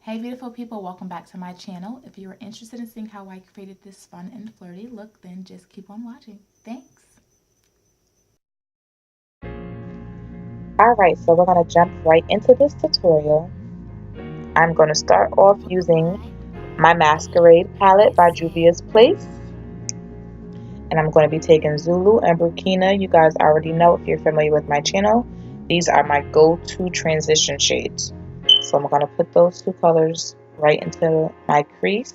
Hey beautiful people, welcome back to my channel. If you are interested in seeing how I created this fun and flirty look, then just keep on watching. Thanks. Alright, so we're going to jump right into this tutorial. I'm going to start off using my Masquerade palette by Juvia's Place. And I'm going to be taking Zulu and Burkina. You guys already know if you're familiar with my channel. These are my go-to transition shades. So I'm going to put those two colors right into my crease.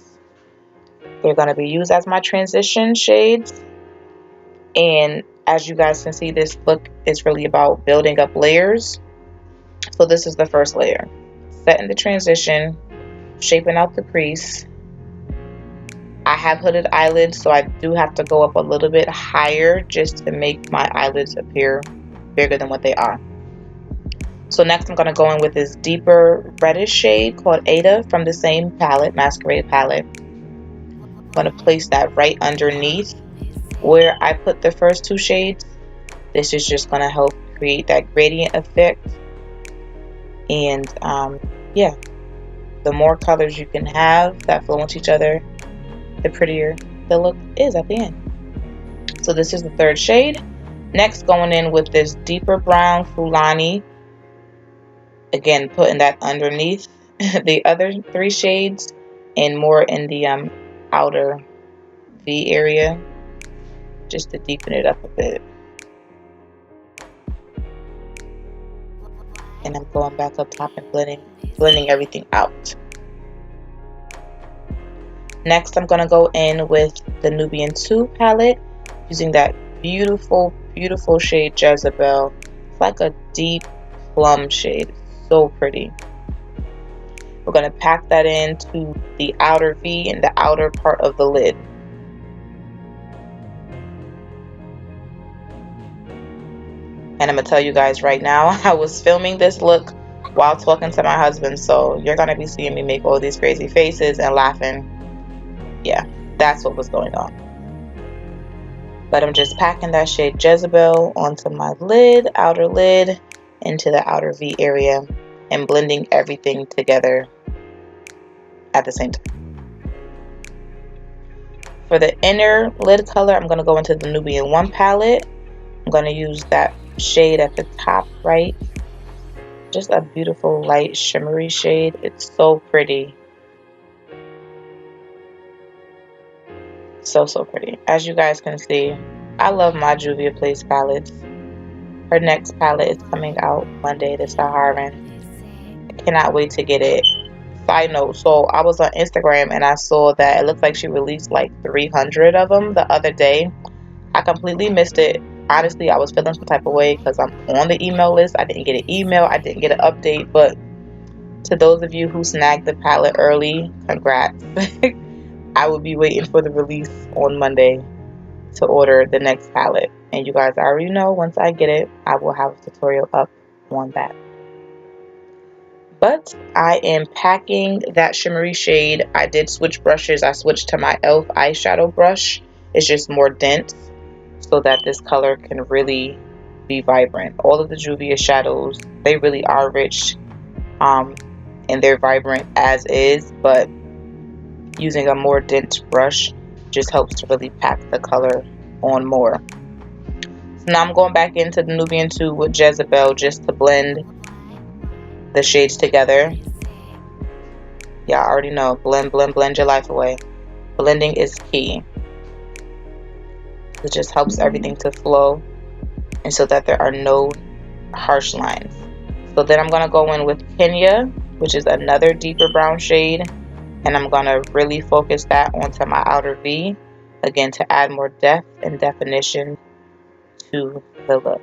They're going to be used as my transition shades. And as you guys can see, this look is really about building up layers. So this is the first layer. Setting the transition, shaping out the crease. I have hooded eyelids, so I do have to go up a little bit higher just to make my eyelids appear bigger than what they are. So next I'm going to go in with this deeper reddish shade called Ada from the same palette, Masquerade palette. I'm going to place that right underneath where I put the first two shades. This is just going to help create that gradient effect. And yeah, the more colors you can have that flow into each other, the prettier the look is at the end. So this is the third shade. Next, going in with this deeper brown Fulani. Again, putting that underneath the other three shades and more in the outer V area, just to deepen it up a bit. And I'm going back up top and blending everything out. Next, I'm going to go in with the Nubian 2 palette, using that beautiful, beautiful shade Jezebel. It's like a deep plum shade. It's so pretty. We're going to pack that into the outer V and the outer part of the lid. And I'm going to tell you guys right now, I was filming this look while talking to my husband, so you're going to be seeing me make all these crazy faces and laughing. Yeah, that's what was going on. But I'm just packing that shade Jezebel onto my lid, outer lid, into the outer V area, and blending everything together at the same time. For the inner lid color, I'm going to go into the Nubian 1 palette. I'm going to use that shade at the top right. Just a beautiful light shimmery shade. It's so pretty. So pretty. As you guys can see, I love my Juvia Place palettes. Her next palette is coming out Monday, the Saharan. I cannot wait to get it. Side note, so I was on Instagram and I saw that it looked like she released like 300 of them the other day. I completely missed it. Honestly, I was feeling some type of way because I'm on the email list. I didn't get an email. I didn't get an update. But to those of you who snagged the palette early, congrats. I will be waiting for the release on Monday to order the next palette. And you guys already know, once I get it, I will have a tutorial up on that. But I am packing that shimmery shade. I did switch brushes. I switched to my e.l.f. eyeshadow brush. It's just more dense so that this color can really be vibrant. All of the Juvia shadows, they really are rich and they're vibrant as is, but using a more dense brush just helps to really pack the color on more. So now I'm going back into the Nubian 2 with Jezebel just to blend the shades together. Y'all already know, blend your life away. Blending is key. It just helps everything to flow and so that there are no harsh lines. So then I'm going to go in with Kenya, which is another deeper brown shade, and I'm going to really focus that onto my outer V, again to add more depth and definition to the look.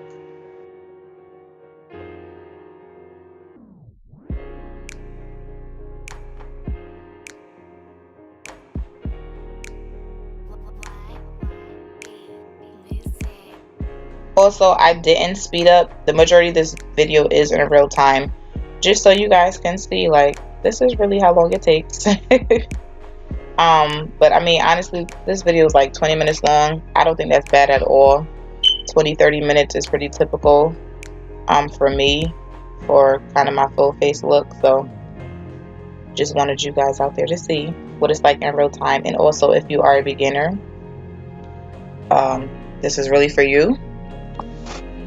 Also, I didn't speed up. The majority of this video is in real time, just so you guys can see, like, this is really how long it takes. But I mean, honestly, this video is like 20 minutes long. I don't think that's bad at all. 20-30 minutes is pretty typical for me for kind of my full face look. So Just wanted you guys out there to see what it's like in real time. And also, if you are a beginner, this is really for you,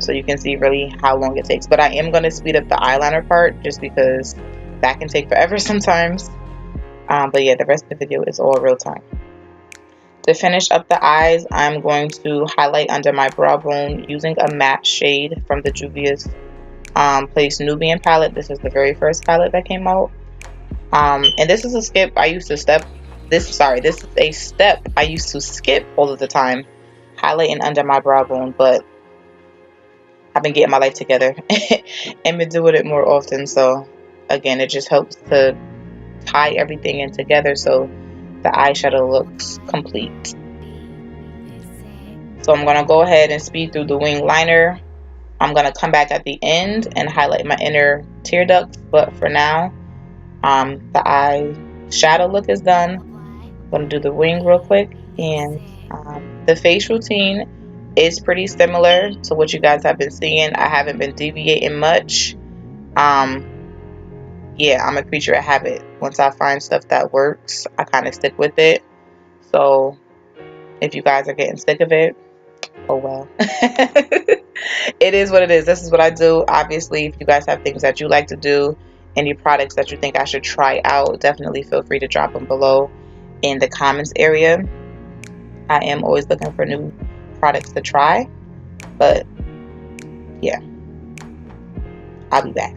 so you can see really how long it takes. But I am going to speed up the eyeliner part just because that can take forever sometimes. But yeah, the rest of the video is all real time. To finish up the eyes, I'm going to highlight under my brow bone using a matte shade from the Juvia's Place Nubian palette. This is the very first palette that came out. And this is a skip I used to this is a step I used to skip all of the time, highlighting under my brow bone, but I've been getting my life together and been doing it more often. So again, it just helps to tie everything in together so the eyeshadow looks complete. So I'm going to go ahead and speed through the wing liner. I'm going to come back at the end and highlight my inner tear ducts, but for now, the eye shadow look is done. I'm going to do the wing real quick, and the face routine is pretty similar to what you guys have been seeing. I haven't been deviating much. Yeah, I'm a creature of habit. Once I find stuff that works, I kind of stick with it. So if you guys are getting sick of it, oh well. It is what it is. This is what I do. Obviously, if you guys have things that you like to do, any products that you think I should try out, definitely feel free to drop them below in the comments area. I am always looking for new products to try, but yeah, I'll be back.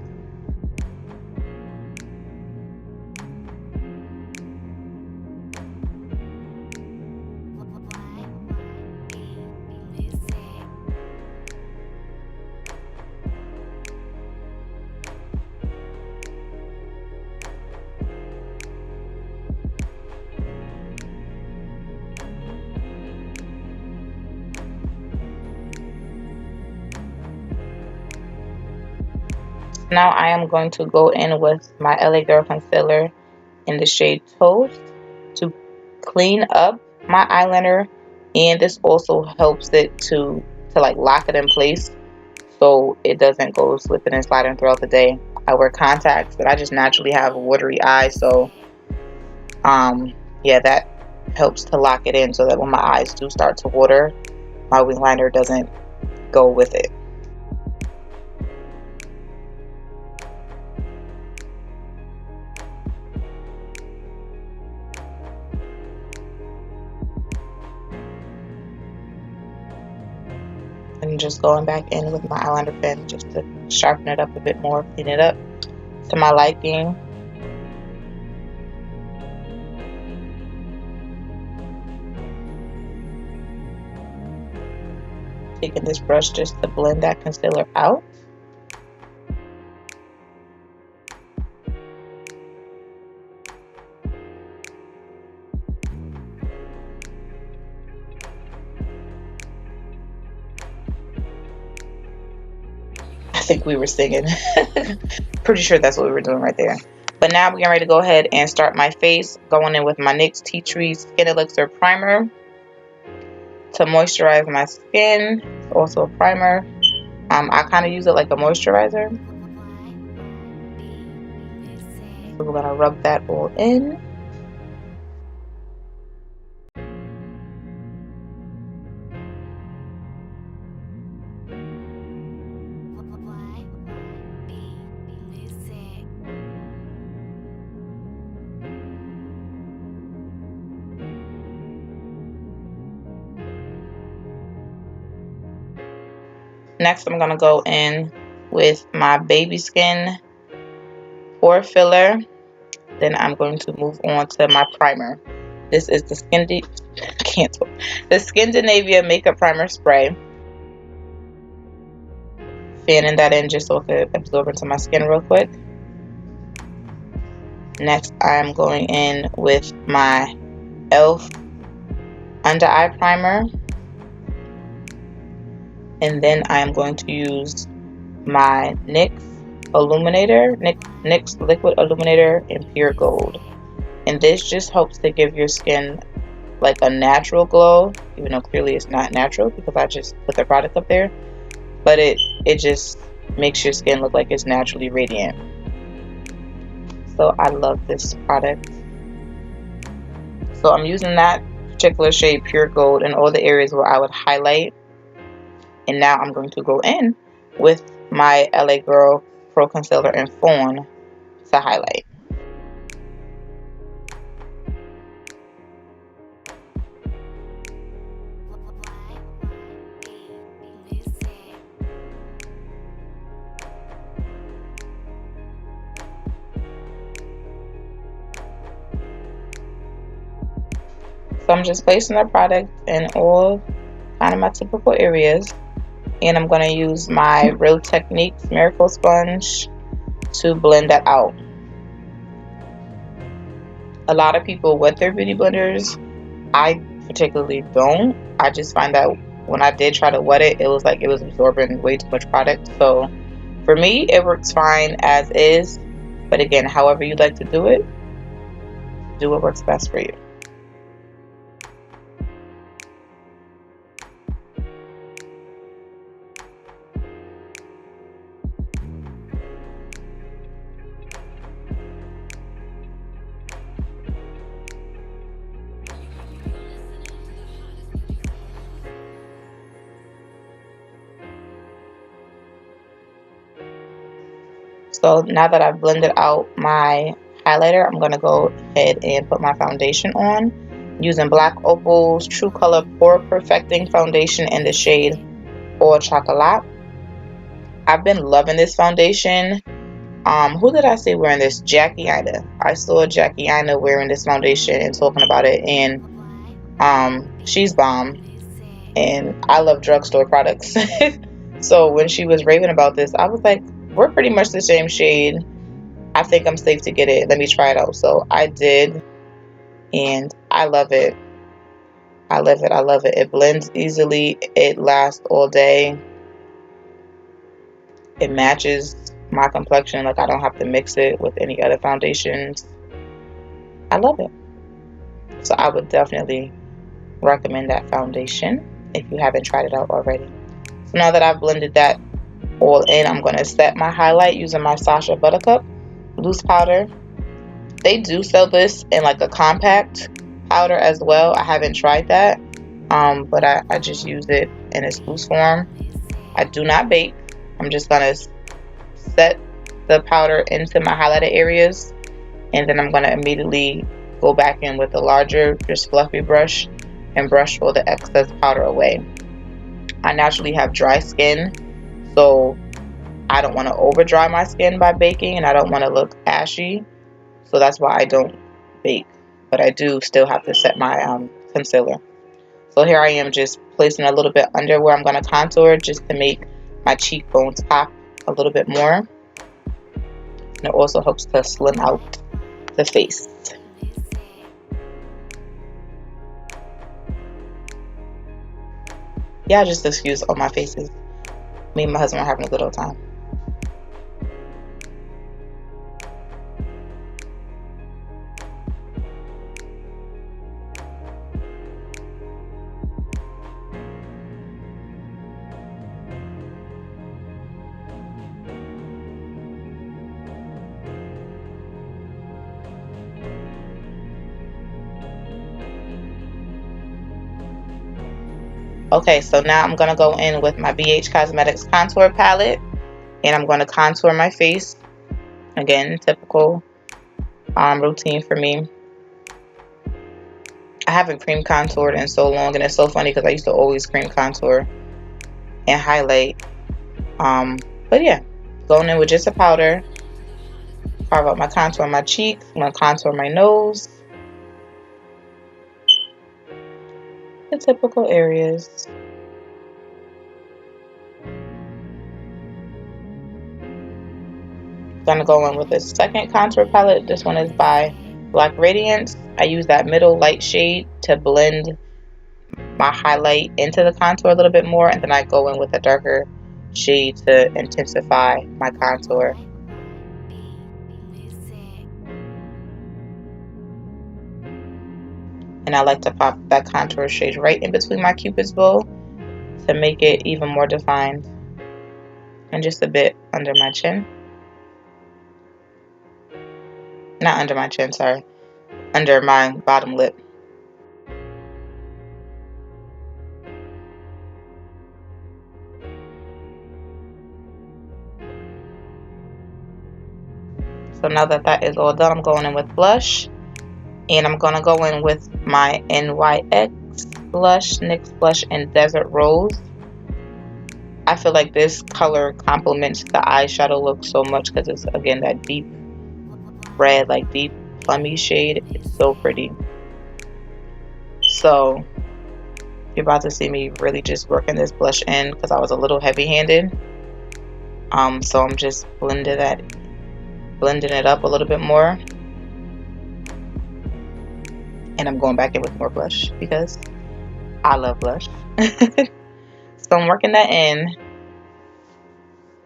Now I am going to go in with my LA Girl concealer in the shade Toast to clean up my eyeliner, and this also helps it to like lock it in place so it doesn't go slipping and sliding throughout the day. I wear contacts, but I just naturally have watery eyes, so yeah, that helps to lock it in so that when my eyes do start to water, my wing liner doesn't go with it. And just going back in with my eyeliner pen just to sharpen it up a bit more, clean it up to my liking. Taking this brush just to blend that concealer out. I think we were singing. Pretty sure that's what we were doing right there. But now we're getting ready to go ahead and start my face, going in with my NYX Tea Tree Skin Elixir Primer to moisturize my skin. It's also a primer. I kind of use it like a moisturizer. So we're going to rub that all in. Next, I'm going to go in with my Baby Skin Pore Filler. Then I'm going to move on to my primer. This is the Skindinavia Makeup Primer Spray. Fanning that in just so it could absorb into my skin real quick. Next, I'm going in with my e.l.f. Under Eye Primer. And then I am going to use my NYX Illuminator, NYX Liquid Illuminator in Pure Gold. And this just helps to give your skin like a natural glow, even though clearly it's not natural because I just put the product up there. But it just makes your skin look like it's naturally radiant. So I love this product. So I'm using that particular shade, Pure Gold, in all the areas where I would highlight. And now I'm going to go in with my LA Girl Pro Concealer in Fawn to highlight. So I'm just placing the product in all kind of my typical areas. And I'm going to use my Real Techniques Miracle Sponge to blend that out. A lot of people wet their beauty blenders. I particularly don't. I just find that when I did try to wet it, it was like it was absorbing way too much product. So for me, it works fine as is. But again, however you like to do it, do what works best for you. So now that I've blended out my highlighter, I'm going to go ahead and put my foundation on using Black Opal's True Color Pore Perfecting Foundation in the shade Chocolat. I've been loving this foundation. Who did I see wearing this? Jackie Ina. I saw Jackie Ina wearing this foundation and talking about it, and she's bomb. And I love drugstore products. So when she was raving about this, I was like, we're pretty much the same shade. I think I'm safe to get it. Let me try it out. So I did, and I love it. I love it. I love it. It blends easily. It lasts all day. It matches my complexion. Like, I don't have to mix it with any other foundations. I love it. So I would definitely recommend that foundation if you haven't tried it out already. So now that I've blended that all in, I'm going to set my highlight using my Sacha Buttercup loose powder. They do sell this in like a compact powder as well. I haven't tried that, but I just use it in its loose form. I do not bake. I'm just going to set the powder into my highlighted areas, and then I'm going to immediately go back in with a larger, just fluffy brush and brush all the excess powder away. I naturally have dry skin, so I don't want to over dry my skin by baking, and I don't want to look ashy, so that's why I don't bake. But I do still have to set my concealer. So here I am just placing a little bit under where I'm going to contour, just to make my cheekbones pop a little bit more. And it also helps to slim out the face. Yeah, just excuse all my faces. Me and my husband are having a good old time. Okay, so now I'm going to go in with my BhCosmetics contour palette, and I'm going to contour my face. Again, typical routine for me. I haven't cream contoured in so long, and it's so funny because I used to always cream contour and highlight. But yeah, going in with just a powder, carve out my contour on my cheeks. I'm going to contour my nose. The typical areas. Gonna go in with a second contour palette. This one is by Black Radiance. I use that middle light shade to blend my highlight into the contour a little bit more, and then I go in with a darker shade to intensify my contour. And I like to pop that contour shade right in between my cupid's bow to make it even more defined, and just a bit under my chin. Not under my chin, sorry. Under my bottom lip. So now that that is all done, I'm going in with blush. And I'm going to go in with my NYX blush, NYX blush in Desert Rose. I feel like this color complements the eyeshadow look so much because it's, again, that deep red, like deep plummy shade. It's so pretty. So you're about to see me really just working this blush in because I was a little heavy-handed. So I'm just blending it up a little bit more. And I'm going back in with more blush because I love blush. So I'm working that in.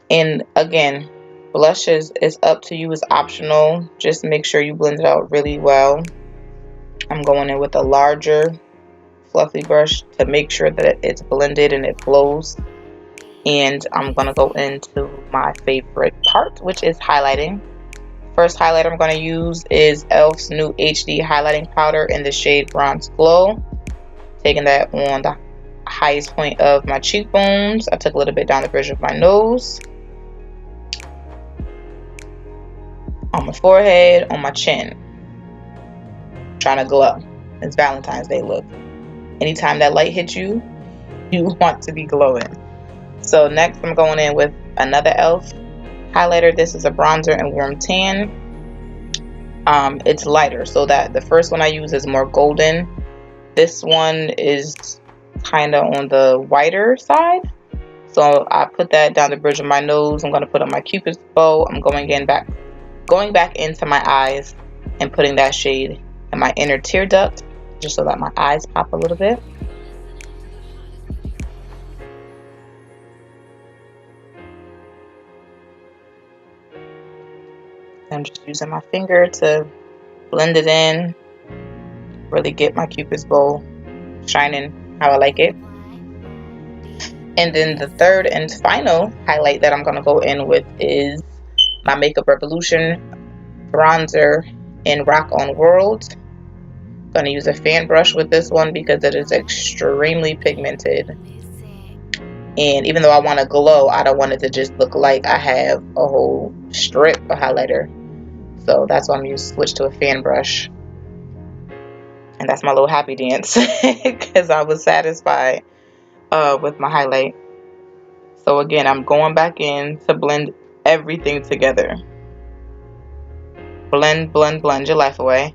And again, blush is up to you, it's optional. Just make sure you blend it out really well. I'm going in with a larger fluffy brush to make sure that it's blended and it flows. And I'm going to go into my favorite part, which is highlighting. First highlighter I'm going to use is e.l.f.'s new HD highlighting powder in the shade Bronze Glow. Taking that on the highest point of my cheekbones. I took a little bit down the bridge of my nose, on my forehead, on my chin. Trying to glow. It's Valentine's Day look. Anytime that light hits you, you want to be glowing. So next I'm going in with another e.l.f. highlighter. This is a bronzer in Warm Tan. It's lighter, so that the first one I use is more golden. This one is kind of on the whiter side. So I put that down the bridge of my nose. I'm going to put on my Cupid's bow. I'm going back into my eyes and putting that shade in my inner tear duct, just so that my eyes pop a little bit. I'm just using my finger to blend it in, really get my Cupid's bow shining how I like it. And then the third and final highlight that I'm going to go in with is my Makeup Revolution bronzer in Rock on World. I'm going to use a fan brush with this one because it is extremely pigmented. And even though I want to glow, I don't want it to just look like I have a whole strip of highlighter. So that's why I'm going to switch to a fan brush. And that's my little happy dance because I was satisfied with my highlight. So again, I'm going back in to blend everything together. Blend, blend, blend your life away.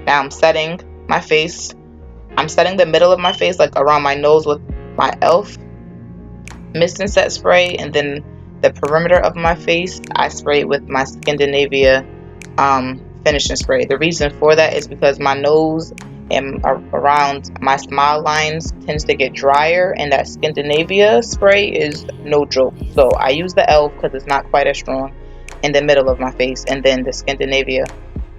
Now I'm setting my face. I'm setting the middle of my face, like around my nose, with my e.l.f. mist and set spray, and then the perimeter of my face I spray with my Skindinavia finishing spray. The reason for that is because my nose and around my smile lines tends to get drier, and that Skindinavia spray is no joke. So I use the e.l.f. because it's not quite as strong in the middle of my face, and then the Skindinavia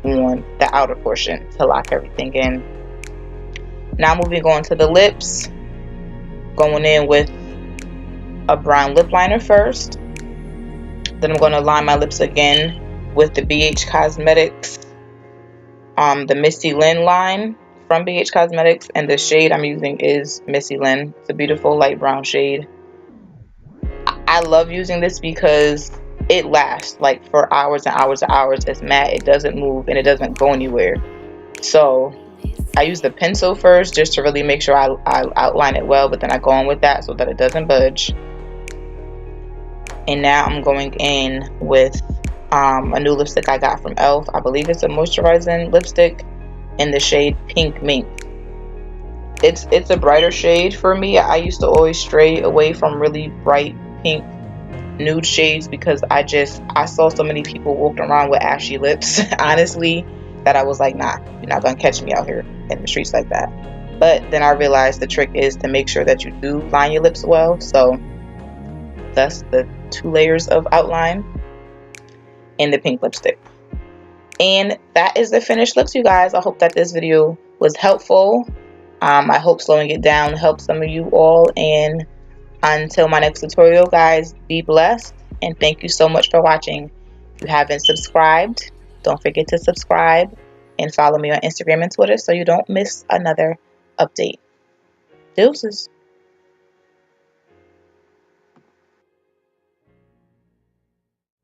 on the outer portion to lock everything in. Now moving on to the lips, going in with a brown lip liner first. Then I'm going to line my lips again with the BhCosmetics, the Misty Lynn line from BhCosmetics, and the shade I'm using is Misty Lynn. It's a beautiful light brown shade. I love using this because it lasts like for hours and hours and hours. It's matte, it doesn't move, and it doesn't go anywhere. So I use the pencil first just to really make sure I outline it well, but then I go on with that so that it doesn't budge. And now I'm going in with a new lipstick I got from e.l.f. I believe it's a moisturizing lipstick in the shade Pink Mink. It's a brighter shade for me. I used to always stray away from really bright pink nude shades because I saw so many people walking around with ashy lips, honestly, that I was like, nah, you're not gonna catch me out here in the streets like that. But then I realized the trick is to make sure that you do line your lips well. So that's the 2 layers of outline in the pink lipstick. And that is the finished looks, you guys. I hope that this video was helpful. I hope slowing it down helped some of you all. And until my next tutorial, guys, be blessed. And thank you so much for watching. If you haven't subscribed, Don't forget to subscribe and follow me on Instagram and Twitter so you don't miss another update. Deuces.